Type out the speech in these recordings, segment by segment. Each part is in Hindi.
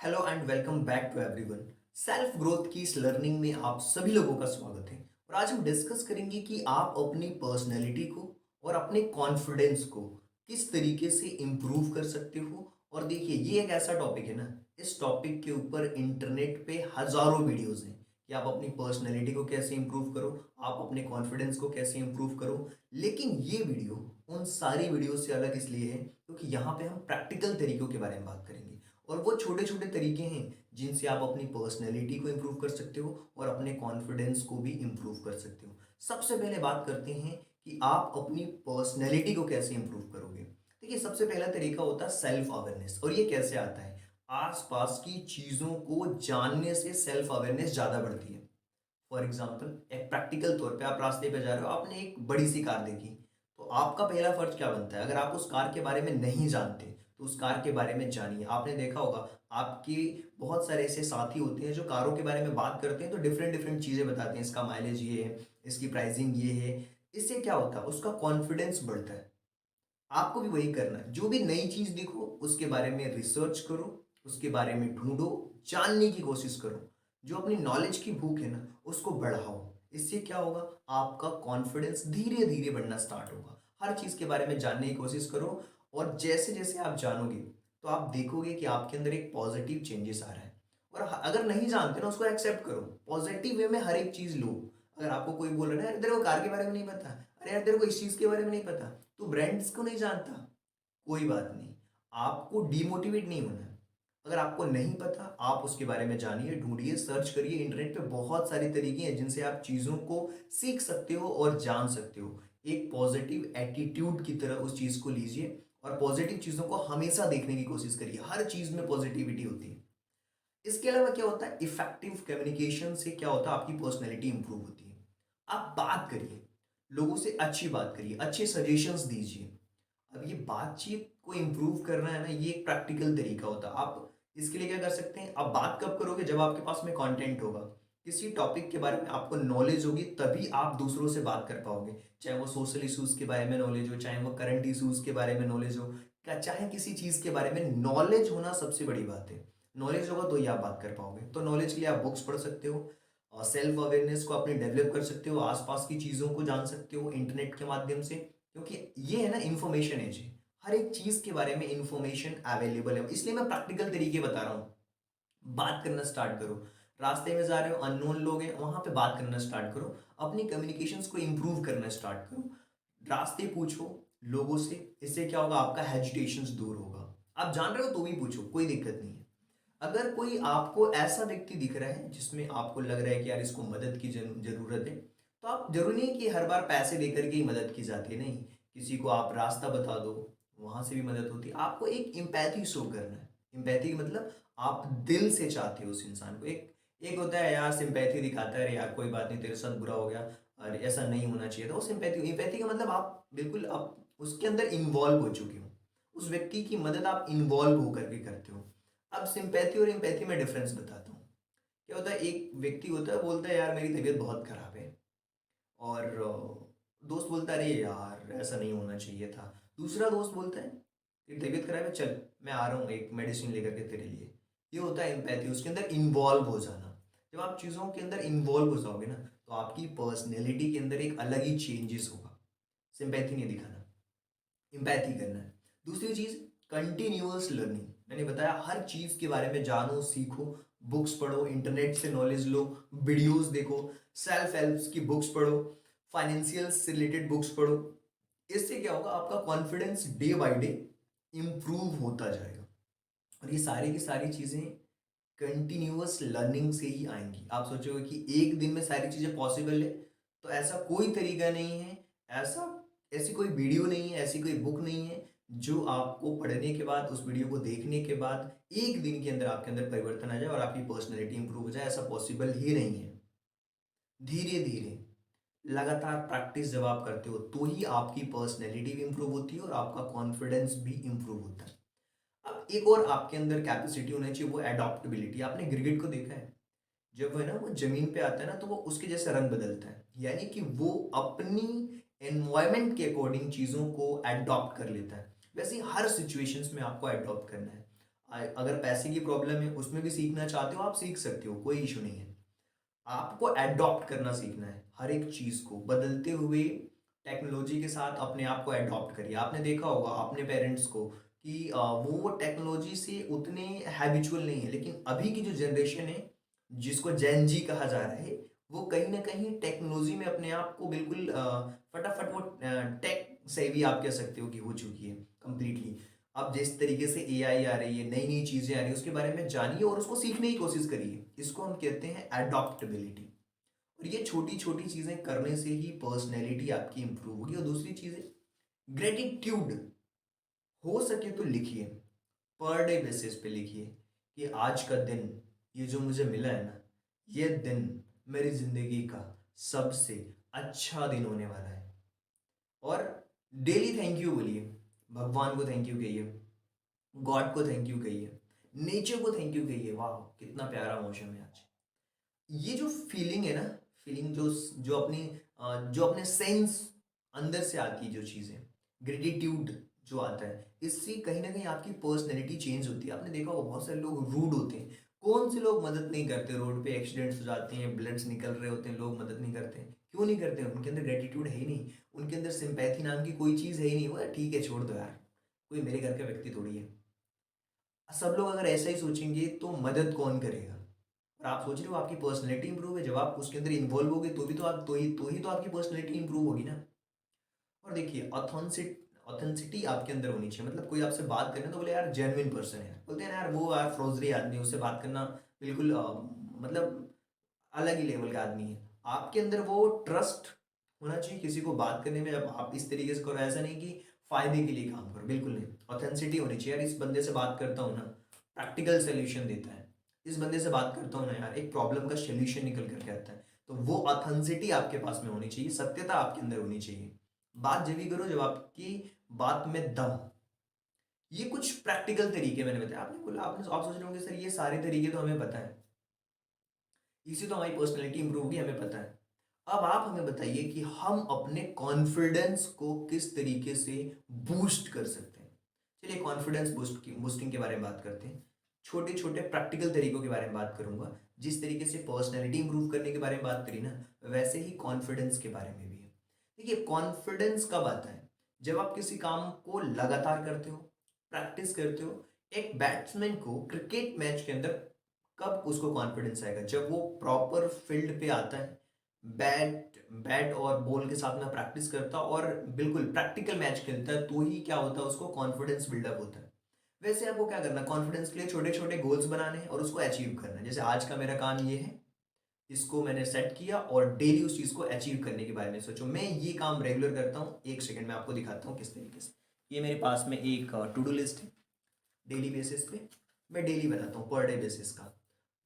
Hello and welcome back to everyone. Self growth की इस लर्निंग में आप सभी लोगों का स्वागत है। और आज हम डिस्कस करेंगे कि आप अपनी पर्सनैलिटी को और अपने कॉन्फिडेंस को किस तरीके से इम्प्रूव कर सकते हो। और देखिए, ये एक ऐसा टॉपिक है ना, इस टॉपिक के ऊपर इंटरनेट पे हजारों वीडियोस हैं कि आप अपनी पर्सनैलिटी को कैसे इम्प्रूव करो, आप अपने कॉन्फिडेंस को कैसे इम्प्रूव करो। लेकिन ये वीडियो उन सारी वीडियो से अलग इसलिए है क्योंकि यहाँ पे हम प्रैक्टिकल तरीकों के बारे में बात करेंगे। और वो छोटे छोटे तरीके हैं जिनसे आप अपनी पर्सनैलिटी को इम्प्रूव कर सकते हो और अपने कॉन्फिडेंस को भी इम्प्रूव कर सकते हो। सबसे पहले बात करते हैं कि आप अपनी पर्सनैलिटी को कैसे इम्प्रूव करोगे। देखिए, सबसे पहला तरीका होता है सेल्फ अवेयरनेस। और ये कैसे आता है? आसपास की चीज़ों को जानने से सेल्फ अवेयरनेस ज़्यादा बढ़ती है। फॉर एग्जाम्पल, एक प्रैक्टिकल तौर पे आप रास्ते पे जा रहे हो, आपने एक बड़ी सी कार देखी, तो आपका पहला फर्ज क्या बनता है? अगर आप उस कार के बारे में नहीं जानते तो उस कार के बारे में जानिए। आपने देखा होगा, आपके बहुत सारे ऐसे साथी होते हैं जो कारों के बारे में बात करते हैं तो डिफरेंट डिफरेंट चीज़ें बताते हैं, इसका माइलेज ये है, इसकी प्राइसिंग ये है। इससे क्या होता है? उसका कॉन्फिडेंस बढ़ता है। आपको भी वही करना है। जो भी नई चीज देखो उसके बारे में रिसर्च करो, उसके बारे में ढूंढो, जानने की कोशिश करो। जो अपनी नॉलेज की भूख है ना, उसको बढ़ाओ। इससे क्या होगा? आपका कॉन्फिडेंस धीरे धीरे बढ़ना स्टार्ट होगा। हर चीज के बारे में जानने की कोशिश करो। और जैसे जैसे आप जानोगे तो आप देखोगे कि आपके अंदर एक पॉजिटिव चेंजेस आ रहा है। और अगर नहीं जानते ना, उसको एक्सेप्ट करो, पॉजिटिव वे में हर एक चीज लो। अगर आपको कोई बोल रहा है ना, "अरे तेरे को कार के बारे में नहीं पता, अरे यार तेरे को इस चीज के बारे में नहीं पता, तू ब्रांड्स को नहीं जानता"। कोई बात नहीं, आपको डिमोटिवेट नहीं होना है। अगर आपको नहीं पता, आप उसके बारे में जानिए, ढूंढिए, सर्च करिए। इंटरनेट पे बहुत सारे तरीके हैं जिनसे आप चीज़ों को सीख सकते हो और जान सकते हो। एक पॉजिटिव एटीट्यूड की तरह उस चीज़ को लीजिए और पॉजिटिव चीज़ों को हमेशा देखने की कोशिश करिए। हर चीज़ में पॉजिटिविटी होती है। इसके अलावा क्या होता है? इफेक्टिव कम्युनिकेशन से क्या होता है? आपकी पर्सनैलिटी इंप्रूव होती है। आप बात करिए, लोगों से अच्छी बात करिए, अच्छे सजेशंस दीजिए। अब ये बातचीत को इम्प्रूव करना है ना, ये एक प्रैक्टिकल तरीका होता है। आप इसके लिए क्या कर सकते हैं? आप बात कब करोगे? जब आपके पास में कंटेंट होगा, किसी टॉपिक के बारे में आपको नॉलेज होगी, तभी आप दूसरों से बात कर पाओगे। चाहे वो सोशल इश्यूज के बारे में नॉलेज हो, चाहे वो करंट इश्यूज के बारे में नॉलेज हो, चाहे किसी चीज के बारे में नॉलेज होना सबसे बड़ी बात है। नॉलेज होगा तो ही आप बात कर पाओगे। तो नॉलेज के लिए आप बुक्स पढ़ सकते हो और सेल्फ अवेयरनेस को अपने डेवलप कर सकते हो, आसपास की चीज़ों को जान सकते हो इंटरनेट के माध्यम से। क्योंकि ये है ना, इंफॉर्मेशन एज है। हर एक चीज़ के बारे में इंफॉर्मेशन अवेलेबल है, इसलिए मैं प्रैक्टिकल तरीके बता रहा हूँ। बात करना स्टार्ट करो। रास्ते में जा रहे हो, अननोन लोग हैं, वहां पे बात करना स्टार्ट करो। अपनी कम्युनिकेशंस को इंप्रूव करना स्टार्ट करो। रास्ते पूछो लोगों से। इससे क्या होगा? आपका हेजिटेशंस दूर होगा। आप जान रहे हो तो भी पूछो, कोई दिक्कत नहीं है। अगर कोई आपको ऐसा व्यक्ति दिख रहा है जिसमें आपको लग रहा है कि यार इसको मदद की जरूरत है, तो आप, जरूरी नहीं कि हर बार पैसे देकर के ही मदद की जाती है, नहीं। किसी को आप रास्ता बता दो, वहां से भी मदद होती है। आपको एक इम्पैथी शो करना है। इम्पैथी मतलब आप दिल से चाहते हो उस इंसान को। एक एक होता है यार सिंपैथी दिखाता है, "अरे यार कोई बात नहीं, तेरे साथ बुरा हो गया और ऐसा नहीं होना चाहिए था"। वो सिंपैथी, इम्पैथी का मतलब आप बिल्कुल आप उसके अंदर इन्वॉल्व हो चुके हो। उस व्यक्ति की मदद आप इन्वॉल्व होकर के करते हो। अब सिंपैथी और एम्पैथी में डिफरेंस बताता हूँ। क्या होता है? एक व्यक्ति होता है, बोलता है यार मेरी तबीयत बहुत खराब है। और दोस्त बोलता है अरे यार ऐसा नहीं होना चाहिए था। दूसरा दोस्त बोलता है तेरी तबीयत खराब है, चल मैं आ रहा हूँ एक मेडिसिन लेकर के तेरे लिए। ये होता है एम्पैथी, उसके अंदर इन्वॉल्व हो जाना। जब आप चीज़ों के अंदर इन्वॉल्व हो जाओगे ना, तो आपकी पर्सनैलिटी के अंदर एक अलग ही चेंजेस होगा। सिंपैथी नहीं दिखाना, एम्पैथी करना है। दूसरी चीज, कंटिन्यूअस लर्निंग। मैंने बताया, हर चीज के बारे में जानो, सीखो, बुक्स पढ़ो, इंटरनेट से नॉलेज लो, वीडियोस देखो, सेल्फ हेल्प की बुक्स पढ़ो, फाइनेंशियल से रिलेटेड बुक्स पढ़ो। इससे क्या होगा? आपका confidence day by day improve होता जाएगा। और ये सारी की सारी चीजें कंटिन्यूअस लर्निंग से ही आएंगी। आप सोचोगे कि एक दिन में सारी चीजें पॉसिबल है, तो ऐसा कोई तरीका नहीं है। ऐसा ऐसी कोई वीडियो नहीं है, ऐसी कोई बुक नहीं है जो आपको पढ़ने के बाद, उस वीडियो को देखने के बाद एक दिन के अंदर आपके अंदर परिवर्तन आ जाए और आपकी पर्सनैलिटी इंप्रूव हो जाए। ऐसा पॉसिबल ही नहीं है। धीरे धीरे, लगातार प्रैक्टिस जब आप करते हो तो ही आपकी पर्सनैलिटी भी इंप्रूव होती है और आपका कॉन्फिडेंस भी इंप्रूव होता है। अब एक और आपके अंदर कैपेसिटी होनी चाहिए, वो एडॉप्टेबिलिटी। आपने गिरगिट को देखा है? जब वो है ना, वो जमीन पे आता है ना, तो वो उसके जैसे रंग बदलता है, यानी कि वो अपनी एनवायरमेंट के अकॉर्डिंग चीजों को एडॉप्ट कर लेता है। वैसे ही हर सिचुएशंस में आपको एडॉप्ट करना है। अगर पैसे की प्रॉब्लम है उसमें भी सीखना चाहते हो आप सीख सकते हो, कोई इशू नहीं है। आपको अडॉप्ट करना सीखना है, हर एक चीज़ को बदलते हुए टेक्नोलॉजी के साथ अपने आप को अडॉप्ट करिए। आपने देखा होगा अपने पेरेंट्स को कि वो टेक्नोलॉजी से उतने हैबिचुअल नहीं है, लेकिन अभी की जो जनरेशन है जिसको जेन जी कहा जा रहा है, वो कहीं ना कहीं टेक्नोलॉजी में अपने आप को बिल्कुल फटाफट वो टेक से भी आप कह सकते हो कि हो चुकी है कंप्लीटली। अब जिस तरीके से एआई आ रही है, नई नई चीज़ें आ रही है, उसके बारे में जानिए और उसको सीखने की कोशिश करिए। इसको हम कहते हैं एडॉप्टेबिलिटी। और ये छोटी छोटी चीज़ें करने से ही पर्सनैलिटी आपकी इंप्रूव होगी। और दूसरी चीज़ है ग्रेटिट्यूड। हो सके तो लिखिए, पर डे बेसिस पे लिखिए कि आज का दिन, ये जो मुझे मिला है ना, ये दिन मेरी ज़िंदगी का सबसे अच्छा दिन होने वाला है। और डेली थैंक यू बोलिए, भगवान को थैंक यू कहिए, गॉड को थैंक यू कहिए, नेचर को थैंक यू कहिए। वाह कितना प्यारा मौसम है आज। ये जो फीलिंग है ना, फीलिंग जो जो अपनी जो अपने सेंस अंदर से आती है, जो चीज़ें ग्रेटिट्यूड जो आता है, इससे कहीं ना कहीं आपकी पर्सनैलिटी चेंज होती है। आपने देखा होगा बहुत सारे लोग रूड होते हैं। कौन से लोग मदद नहीं करते, रोड पे एक्सीडेंट्स हो जाते हैं, ब्लड्स निकल रहे होते हैं, लोग मदद नहीं करते हैं। क्यों नहीं करते हैं? उनके अंदर ग्रेटिट्यूड है ही नहीं, उनके अंदर सिंपैथी नाम की कोई चीज़ है ही नहीं। वो ठीक है छोड़ दो यार, कोई मेरे घर का व्यक्ति थोड़ी है। सब लोग अगर ऐसा ही सोचेंगे तो मदद कौन करेगा? और आप सोच रहे हो आपकी पर्सनैलिटी इंप्रूव है, जब आप उसके अंदर इन्वॉल्व होगे तो भी तो आप तो ही तो आपकी पर्सनैलिटी इंप्रूव होगी ना। और देखिए ऑथेंसिटी आपके अंदर होनी चाहिए। मतलब कोई आपसे बात करे तो बोले यार जेन्युइन पर्सन है, बोलते हैं ना यार वो यार फ्रोजरी आदमी है, उससे बात करना बिल्कुल मतलब अलग ही लेवल का आदमी है। आपके अंदर वो ट्रस्ट होना चाहिए किसी को बात करने में। जब आप इस तरीके से करो, ऐसा नहीं कि फायदे के लिए काम करो, बिल्कुल नहीं। ऑथेंसिटी होनी चाहिए यार, इस बंदे से बात करता हूँ ना, प्रैक्टिकल सोल्यूशन देता है। इस बंदे से बात करता हूँ ना यार, एक प्रॉब्लम का सोल्यूशन निकल करके आता है। तो वो ऑथेंसिटी आपके पास में होनी चाहिए, सत्यता आपके अंदर होनी चाहिए। बात जब भी करो जब आपकी बात में दम। ये कुछ प्रैक्टिकल तरीके मैंने बताया। आपने बोला, आप सोच रहे होंगे सर ये सारे तरीके तो हमें पता है, इसी तो हमारी पर्सनैलिटी इंप्रूव होगी, हमें पता है। अब आप हमें बताइए कि हम अपने कॉन्फिडेंस को किस तरीके से बूस्ट कर सकते हैं। चलिए कॉन्फिडेंस बूस्टिंग के बारे में बात करते हैं। छोटे छोटे प्रैक्टिकल तरीकों के बारे में बात करूंगा। जिस तरीके से पर्सनैलिटी इंप्रूव करने के बारे में बात करी ना, वैसे ही कॉन्फिडेंस के बारे में भी है। देखिए कॉन्फिडेंस कब आता है? जब आप किसी काम को लगातार करते हो, प्रैक्टिस करते हो। एक बैट्समैन को क्रिकेट मैच के अंदर कब उसको कॉन्फिडेंस आएगा? जब वो प्रॉपर फील्ड पे आता है, बैट बैट और बॉल के साथ में प्रैक्टिस करता और बिल्कुल प्रैक्टिकल मैच खेलता है, तो ही क्या होता है, उसको कॉन्फिडेंस बिल्डअप होता है। वैसे आपको क्या करना है, कॉन्फिडेंस के लिए छोटे छोटे गोल्स बनाने हैं और उसको अचीव करना है। जैसे आज का मेरा काम ये है, इसको मैंने सेट किया और डेली उस चीज़ को अचीव करने के बारे में सोचो। मैं ये काम रेगुलर करता हूँ, एक सेकंड में आपको दिखाता हूँ किस तरीके से। ये मेरे पास में एक टू डू लिस्ट है। डेली बेसिस पे मैं डेली बनाता हूँ, पर डे बेसिस का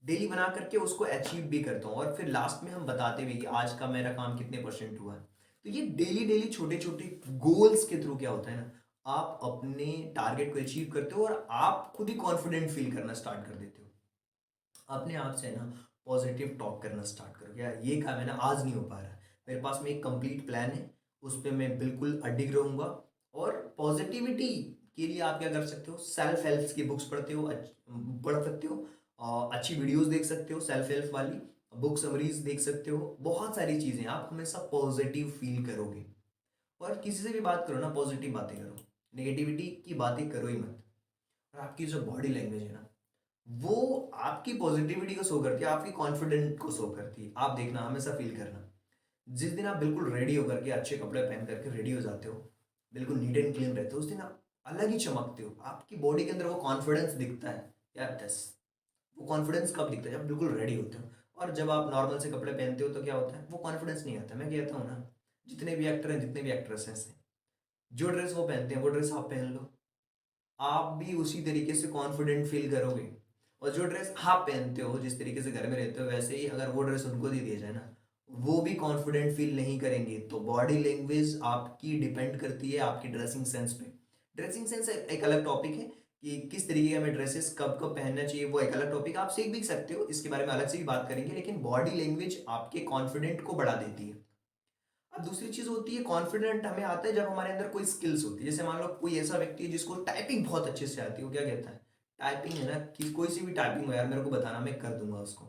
डेली बना करके उसको अचीव भी करता हूँ। और फिर लास्ट में हम बताते हुए कि आज का मेरा काम कितने परसेंट हुआ है। तो ये डेली डेली छोटे छोटे गोल्स के थ्रू क्या होता है ना, आप अपने टारगेट को अचीव करते हो और आप खुद ही कॉन्फिडेंट फील करना स्टार्ट कर देते हो। अपने आप से ना पॉजिटिव टॉक करना स्टार्ट करो, यार ये काम है ना आज नहीं हो पा रहा, मेरे पास में एक कंप्लीट प्लान है, उस पर मैं बिल्कुल अडिग रहूंगा। और पॉजिटिविटी के लिए आप क्या कर सकते हो, सेल्फ हेल्प की बुक्स पढ़ते हो, पढ़ सकते हो, अच्छी वीडियोस देख सकते हो, सेल्फ हेल्प वाली बुक समरीज देख सकते हो। बहुत सारी चीज़ें, आप हमेशा पॉजिटिव फील करोगे। और किसी से भी बात करो ना, पॉजिटिव बातें करो, नेगेटिविटी की बातें करो ही मत। और आपकी जो बॉडी लैंग्वेज है ना, वो आपकी पॉजिटिविटी को शो करती है, आपकी कॉन्फिडेंट को शो करती है। आप देखना, हमेशा फील करना, जिस दिन आप बिल्कुल रेडी होकर के, अच्छे कपड़े पहन करके रेडी हो जाते हो, बिल्कुल नीट एंड क्लीन रहते हो, उस दिन आप अलग ही चमकते हो। आपकी बॉडी के अंदर वो कॉन्फिडेंस दिखता है यार। दस वो कॉन्फिडेंस कब दिखता है? जब बिल्कुल रेडी होते हो। और जब आप नॉर्मल से कपड़े पहनते हो तो क्या होता है, वो कॉन्फिडेंस नहीं आता। मैं कहता हूँ ना, जितने भी एक्टर हैं, जितने भी एक्ट्रेसेस हैं, जो ड्रेस वो पहनते हैं वो ड्रेस आप पहन लो, आप भी उसी तरीके से कॉन्फिडेंट फील करोगे। और जो ड्रेस आप पहनते हो, जिस तरीके से घर में रहते हो, वैसे ही अगर वो ड्रेस उनको दे दिया जाए ना, वो भी कॉन्फिडेंट फील नहीं करेंगे। तो बॉडी लैंग्वेज आपकी डिपेंड करती है आपकी ड्रेसिंग सेंस पे। ड्रेसिंग सेंस एक अलग टॉपिक है कि किस तरीके का हमें ड्रेसेस कब कब पहनना चाहिए, वो एक अलग टॉपिक आप सीख भी सकते हो, इसके बारे में अलग से भी बात करेंगे। लेकिन बॉडी लैंग्वेज आपके कॉन्फिडेंट को बढ़ा देती है। अब दूसरी चीज होती है, कॉन्फिडेंट हमें आता है जब हमारे अंदर कोई स्किल्स होती है। जैसे मान लो कोई ऐसा व्यक्ति है जिसको टाइपिंग बहुत अच्छे से आती है, वो क्या कहता है, टाइपिंग है ना कि कोई सी भी टाइपिंग हो यार, मेरे को बताना, मैं कर दूंगा उसको।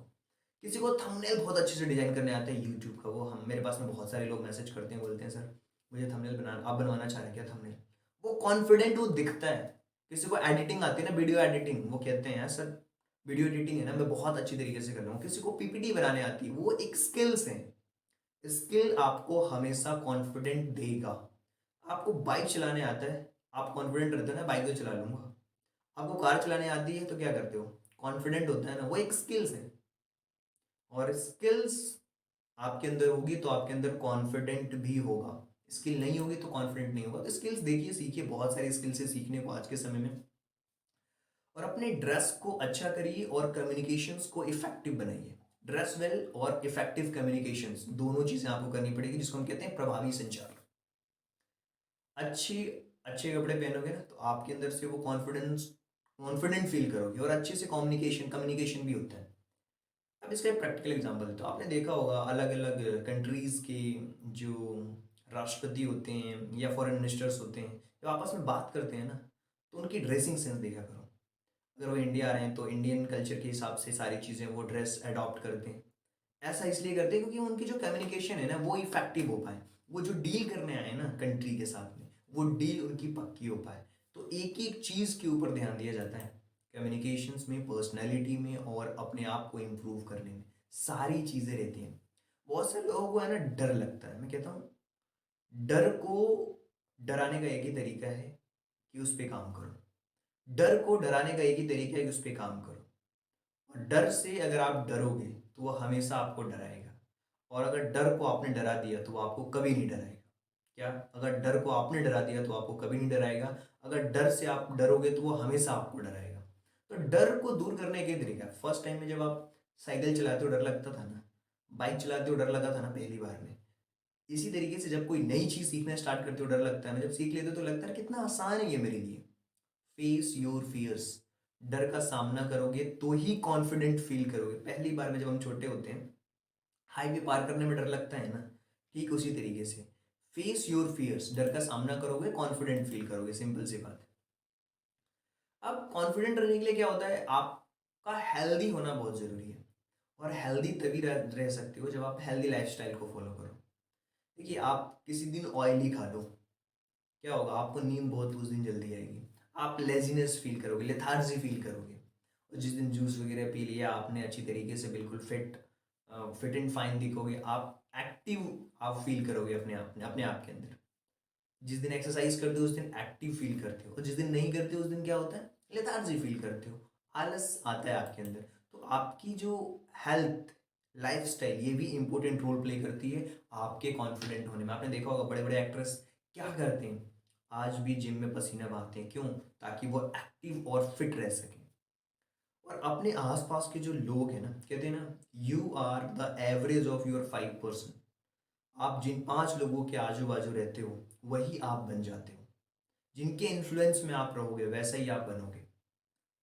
किसी को थंबनेल बहुत अच्छे से डिजाइन करने आता है यूट्यूब का, वो हम मेरे पास में बहुत सारे लोग मैसेज करते हैं, बोलते हैं सर मुझे थंबनेल बनाना, आप बनवाना चाह रहे हैं क्या थंबनेल। वो कॉन्फिडेंट, वो दिखता है। किसी को एडिटिंग आती है ना, वीडियो एडिटिंग, वो कहते हैं यार सर वीडियो एडिटिंग है ना मैं बहुत अच्छी तरीके से कर रहा हूँ। किसी को पीपीटी बनाने आती है, वो एक स्किल्स है। स्किल आपको हमेशा कॉन्फिडेंट देगा। आपको बाइक चलाने आता है, आप कॉन्फिडेंट रहते हो ना, बाइक तो चला लूंगा। आपको कार चलाने आती है तो क्या करते हो, कॉन्फिडेंट होता है ना, वो एक स्किल्स है। और स्किल्स आपके अंदर होगी तो आपके अंदर कॉन्फिडेंट भी होगा। स्किल नहीं होगी तो कॉन्फिडेंट नहीं होगा। तो स्किल्स देखिए, सीखिए, बहुत सारी स्किल्स है सीखने को आज के समय में। और अपने ड्रेस को अच्छा करिए और कम्युनिकेशंस को इफेक्टिव बनाइए। ड्रेस वेल और इफेक्टिव कम्युनिकेशंस, दोनों चीजें आपको करनी पड़ेगी, जिसको हम कहते हैं प्रभावी संचार। अच्छी अच्छे कपड़े पहनोगे ना तो आपके अंदर से वो कॉन्फिडेंट फील करोगे, और अच्छे से कम्युनिकेशन भी होता है। अब इसका एक प्रैक्टिकल एग्जांपल है, तो आपने देखा होगा अलग अलग कंट्रीज के जो राष्ट्रपति होते हैं या फॉरेन मिनिस्टर्स होते हैं, जब आपस में बात करते हैं ना, तो उनकी ड्रेसिंग सेंस देखा करो। अगर वो इंडिया आ रहे हैं तो इंडियन कल्चर के हिसाब से सारी चीज़ें वो ड्रेस अडॉप्ट करते हैं। ऐसा इसलिए करते हैं क्योंकि उनकी जो कम्युनिकेशन है ना वो इफेक्टिव हो पाए। वो जो डील करने आए ना कंट्री के साथ में, वो डील उनकी पक्की हो पाए। तो एक एक चीज़ के ऊपर ध्यान दिया जाता है, कम्युनिकेशंस में, पर्सनैलिटी में, और अपने आप को इम्प्रूव करने में। सारी चीज़ें रहती हैं। बहुत से लोगों को है ना डर लगता है, मैं कहता हूँ डर को डराने का एक ही तरीका है कि उस पर काम करो। डर को डराने का एक ही तरीका है कि उस पर काम करो। और डर से अगर आप डरोगे तो वो हमेशा आपको डराएगा। और अगर डर को आपने डरा दिया तो वो आपको कभी नहीं डराएगा। क्या, अगर डर को आपने डरा दिया तो आपको कभी नहीं डराएगा। अगर डर से आप डरोगे तो वो हमेशा आपको डराएगा। तो डर को दूर करने के तरीका, फर्स्ट टाइम में जब आप साइकिल चलाते हो डर लगता था ना, बाइक चलाते हो डर लगा था ना पहली बार में, इसी तरीके से जब कोई नई चीज सीखना स्टार्ट करते हो डर लगता है ना, जब सीख लेते हो तो लगता है कितना आसान है ये मेरे लिए। Face your fears. डर का सामना करोगे तो ही कॉन्फिडेंट फील करोगे। पहली बार में जब हम छोटे होते हैं, हाईवे पार करने में डर लगता है ना, ठीक उसी तरीके से फेस योर फियर्स, डर का सामना करोगे कॉन्फिडेंट फील करोगे, सिंपल सी बात है। अब कॉन्फिडेंट रहने के लिए क्या होता है, आपका हेल्दी होना बहुत जरूरी है। और हेल्दी तभी रह सकते हो जब आप हेल्दी लाइफस्टाइल को फॉलो करो। देखिए, आप किसी दिन ऑयली खा लो, क्या होगा, आपको नींद बहुत उस दिन जल्दी आएगी। आप लेजीनेस फील करोगे, लेथार्जी फील करोगे। और जिस दिन जूस वगैरह पी लिया आपने अच्छी तरीके से, बिल्कुल फिट एंड फाइन दिखोगे आप, एक्टिव आप फील करोगे अपने आप के अंदर। जिस दिन एक्सरसाइज करते हो उस दिन एक्टिव फील करते हो, और जिस दिन नहीं करते हो उस दिन क्या होता है, लेथार्जी फील करते हो, आलस आता है आपके अंदर। तो आपकी जो हेल्थ, लाइफस्टाइल, ये भी इंपॉर्टेंट रोल प्ले करती है आपके कॉन्फिडेंट होने में। आपने देखा होगा बड़े बड़े एक्ट्रेस क्या करते हैं, आज भी जिम में पसीना बहाते हैं, क्यों, ताकि वो एक्टिव और फिट रह सकें। और अपने आसपास के जो लोग हैं ना, कहते हैं ना, you are the average of your 5%। आप जिन 5 लोगों के आजू बाजू रहते हो वही आप बन जाते हो। जिनके इन्फ्लुएंस में आप रहोगे वैसा ही आप बनोगे।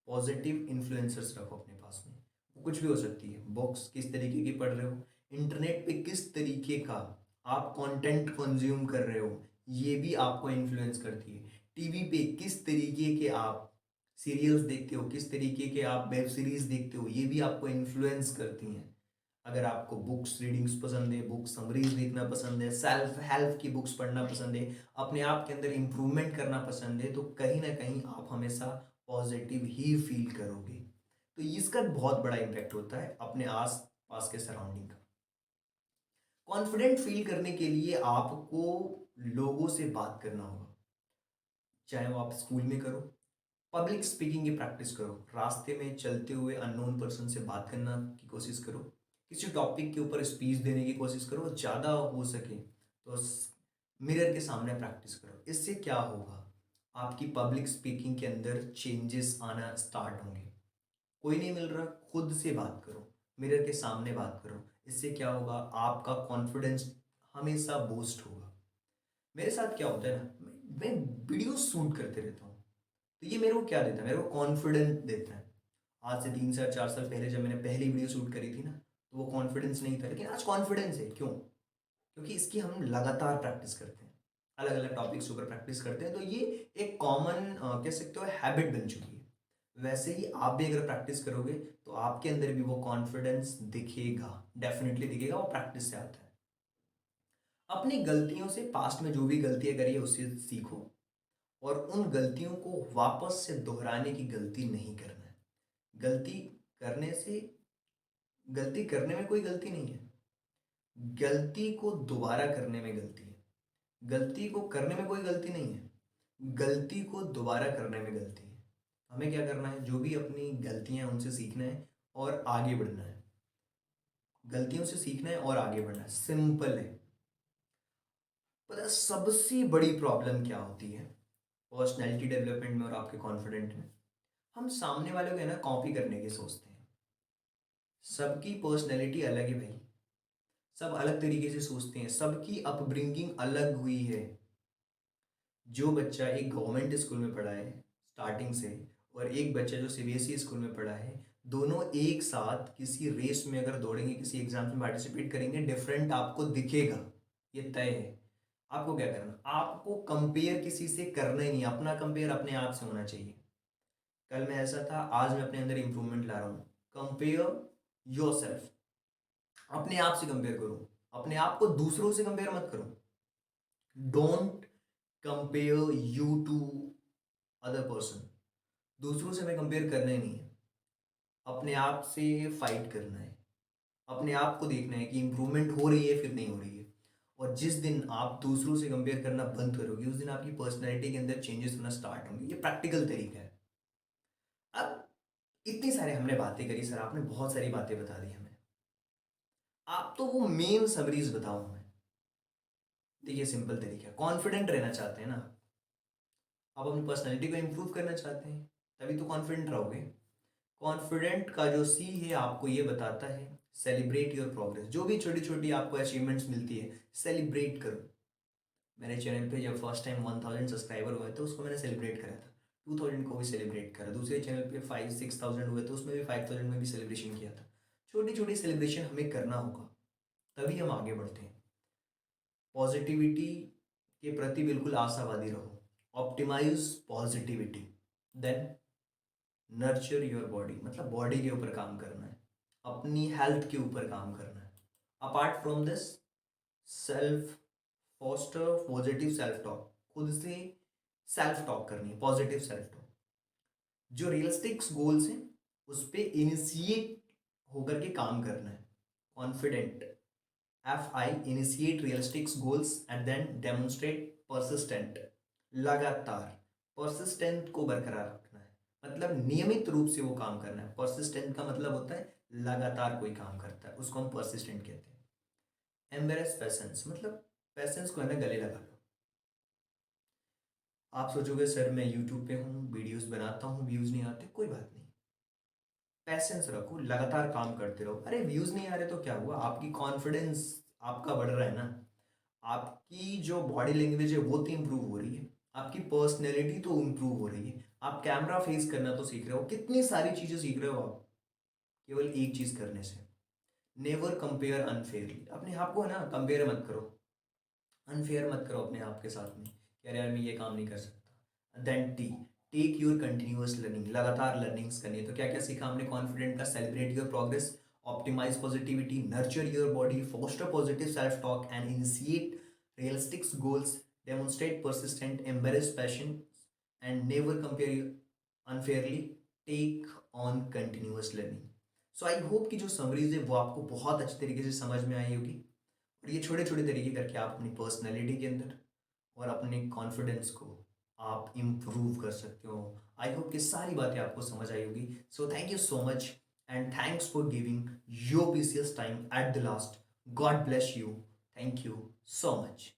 पॉजिटिव इन्फ्लुएंसर्स रखो अपने पास में, वो कुछ भी हो सकती है। बुक्स किस तरीके की पढ़ रहे हो, इंटरनेट पे किस तरीके का आप कंटेंट कंज्यूम कर रहे हो, ये भी आपको इन्फ्लुएंस करती है। टीवी पे किस तरीके के आप सीरियल्स देखते हो, किस तरीके के आप वेब सीरीज देखते हो, ये भी आपको इन्फ्लुएंस करती हैं। अगर आपको बुक्स रीडिंग्स पसंद है, बुक समरीज देखना पसंद है, सेल्फ हेल्प की बुक्स पढ़ना पसंद है, अपने आप के अंदर इम्प्रूवमेंट करना पसंद है, तो कहीं ना कहीं आप हमेशा पॉजिटिव ही फील करोगे। तो इसका बहुत बड़ा इम्पैक्ट होता है अपने आस पास के सराउंडिंग का। कॉन्फिडेंट फील करने के लिए आपको लोगों से बात करना होगा, चाहे वो आप स्कूल में करो, पब्लिक स्पीकिंग की प्रैक्टिस करो, रास्ते में चलते हुए अननोन पर्सन से बात करना की कोशिश करो, किसी टॉपिक के ऊपर स्पीच देने की कोशिश करो, ज़्यादा हो सके तो मिरर के सामने प्रैक्टिस करो। इससे क्या होगा, आपकी पब्लिक स्पीकिंग के अंदर चेंजेस आना स्टार्ट होंगे। कोई नहीं मिल रहा, खुद से बात करो, मिरर के सामने बात करो। इससे क्या होगा, आपका कॉन्फिडेंस हमेशा बूस्ट होगा। मेरे साथ क्या होता है ना, मैं वीडियो शूट करते रहता हूँ, तो ये मेरे को क्या देता है, मेरे को कॉन्फिडेंस देता है। आज से 3 साल 4 साल पहले जब मैंने पहली वीडियो शूट करी थी ना, तो वो कॉन्फिडेंस नहीं था, लेकिन आज कॉन्फिडेंस है। क्यों, क्योंकि इसकी हम लगातार प्रैक्टिस करते हैं, अलग अलग टॉपिक्स ऊपर प्रैक्टिस करते हैं, तो ये एक कॉमन कह सकते हो हैबिट बन चुकी है। वैसे ही आप भी अगर प्रैक्टिस करोगे तो आपके अंदर भी वो कॉन्फिडेंस दिखेगा, डेफिनेटली दिखेगा, वो प्रैक्टिस से आता है। अपनी गलतियों से, पास्ट में जो भी गलतियां करी है उससे सीखो, और उन गलतियों को वापस से दोहराने की गलती नहीं करना है। गलती करने से, गलती करने में कोई गलती नहीं है, गलती को दोबारा करने में गलती है। गलती को करने में कोई गलती नहीं है, गलती को दोबारा करने में गलती है। हमें क्या करना है, जो भी अपनी गलतियां हैं उनसे सीखना है और आगे बढ़ना है। गलतियों से सीखना है और आगे बढ़ना है, सिंपल है। पता है सबसे बड़ी प्रॉब्लम क्या होती है पर्सनैलिटी डेवलपमेंट में और आपके कॉन्फिडेंट में? हम सामने वाले को है ना कॉपी करने की सोचते हैं। सबकी पर्सनैलिटी अलग है भाई, सब अलग तरीके से सोचते हैं, सबकी अपब्रिंगिंग अलग हुई है। जो बच्चा एक गवर्नमेंट स्कूल में पढ़ा है स्टार्टिंग से, और एक बच्चा जो सीबीएसई स्कूल में पढ़ा है, दोनों एक साथ किसी रेस में अगर दौड़ेंगे, किसी एग्जाम में पार्टिसिपेट करेंगे, डिफरेंट आपको दिखेगा, ये तय है। आपको क्या करना, आपको कंपेयर किसी से करना ही नहीं, अपना कंपेयर अपने आप से होना चाहिए। कल मैं ऐसा था, आज मैं अपने अंदर इंप्रूवमेंट ला रहा हूँ। कंपेयर योर सेल्फ, अपने आप से कंपेयर करो, अपने आप को दूसरों से कंपेयर मत करो। Don't compare you to other person. दूसरों से हमें कंपेयर करना ही नहीं है, अपने आप से फाइट करना है। अपने आप को देखना है कि इंप्रूवमेंट हो रही है फिर नहीं हो रही है। और जिस दिन आप दूसरों से कंपेयर करना बंद करोगे, उस दिन आपकी पर्सनैलिटी के अंदर चेंजेस होना स्टार्ट होंगे। ये प्रैक्टिकल तरीका है। अब इतनी सारी हमने बातें करी सर, आपने बहुत सारी बातें बता दी हमें, आप तो वो मेन समरीज बताओ हमें। देखिए सिंपल तरीका, कॉन्फिडेंट रहना चाहते हैं ना आप, अपनी पर्सनैलिटी को इंप्रूव करना चाहते हैं, तभी तो कॉन्फिडेंट रहोगे। कॉन्फिडेंट का जो सी है आपको ये बताता है सेलिब्रेट योर प्रोग्रेस। जो भी छोटी छोटी आपको अचीवमेंट्स मिलती है, सेलिब्रेट करो। मेरे चैनल पे जब फर्स्ट टाइम 1000 सब्सक्राइबर हुए तो उसको मैंने सेलिब्रेट करा था, 2000 को भी सेलिब्रेट करा, दूसरे चैनल पे 5-6,000 हुए तो उसमें भी 5000 में भी सेलिब्रेशन किया था। छोटी छोटी सेलिब्रेशन हमें करना होगा, तभी हम आगे बढ़ते हैं। पॉजिटिविटी के प्रति बिल्कुल आशावादी रहो, optimize positivity, then nurture your body, मतलब बॉडी के ऊपर काम करना है, अपनी हेल्थ के ऊपर काम करना है। Apart from this, self foster positive self talk, खुद से सेल्फ टॉक करनी है, पॉजिटिव सेल्फ टॉक। जो रियलिस्टिक गोल्स हैं उस पर इनिशिएट होकर के काम करना है। Confident, FI, initiate realistic goals and then demonstrate persistent, लगातार परसिस्टेंट को बरकरार रखना है, मतलब नियमित रूप से वो काम करना है। परसिस्टेंट का मतलब होता है लगातार कोई काम करता है, उसको हम परसिस्टेंट कहते हैं। एम्बेरेस पेशेंस, मतलब पेशेंस को है ना गले लगा लो। आप सोचोगे सर मैं यूट्यूब पे हूँ, वीडियोस बनाता हूँ, व्यूज नहीं आते, कोई बात नहीं, पैसेंस रखो, लगातार काम करते रहो। अरे व्यूज नहीं आ रहे तो क्या हुआ, आपकी कॉन्फिडेंस आपका बढ़ रहा है ना, आपकी जो बॉडी लैंग्वेज है वो तो इंप्रूव हो रही है, आपकी पर्सनैलिटी तो इंप्रूव हो रही है, आप कैमरा फेस करना तो सीख रहे हो, कितनी सारी चीजें सीख रहे हो आप केवल एक चीज करने से। नेवर कंपेयर अनफेयरली, अपने आप को है ना कंपेयर मत करो, अनफेयर मत करो अपने आप के साथ में कि अरे यार मैं ये काम नहीं कर सकता। Then take your continuous learning, लगातार लर्निंग्स करनी है। तो क्या क्या सीखा हमने? कॉन्फिडेंट का, celebrate your progress, optimize positivity, nurture your body, foster positive self talk and initiate realistic goals, demonstrate persistent, embrace passion and never compare unfairly, take on continuous learning. So I hope कि जो समरीज है वो आपको बहुत अच्छी तरीके से समझ में आई होगी, और ये छोटे छोटे तरीके करके आप अपनी पर्सनैलिटी के अंदर और अपने कॉन्फिडेंस को आप इम्प्रूव कर सकते हो। आई होप कि सारी बातें आपको समझ आई होगी। So thank you so much and thanks for giving your precious time at the last. God bless you, thank you so much.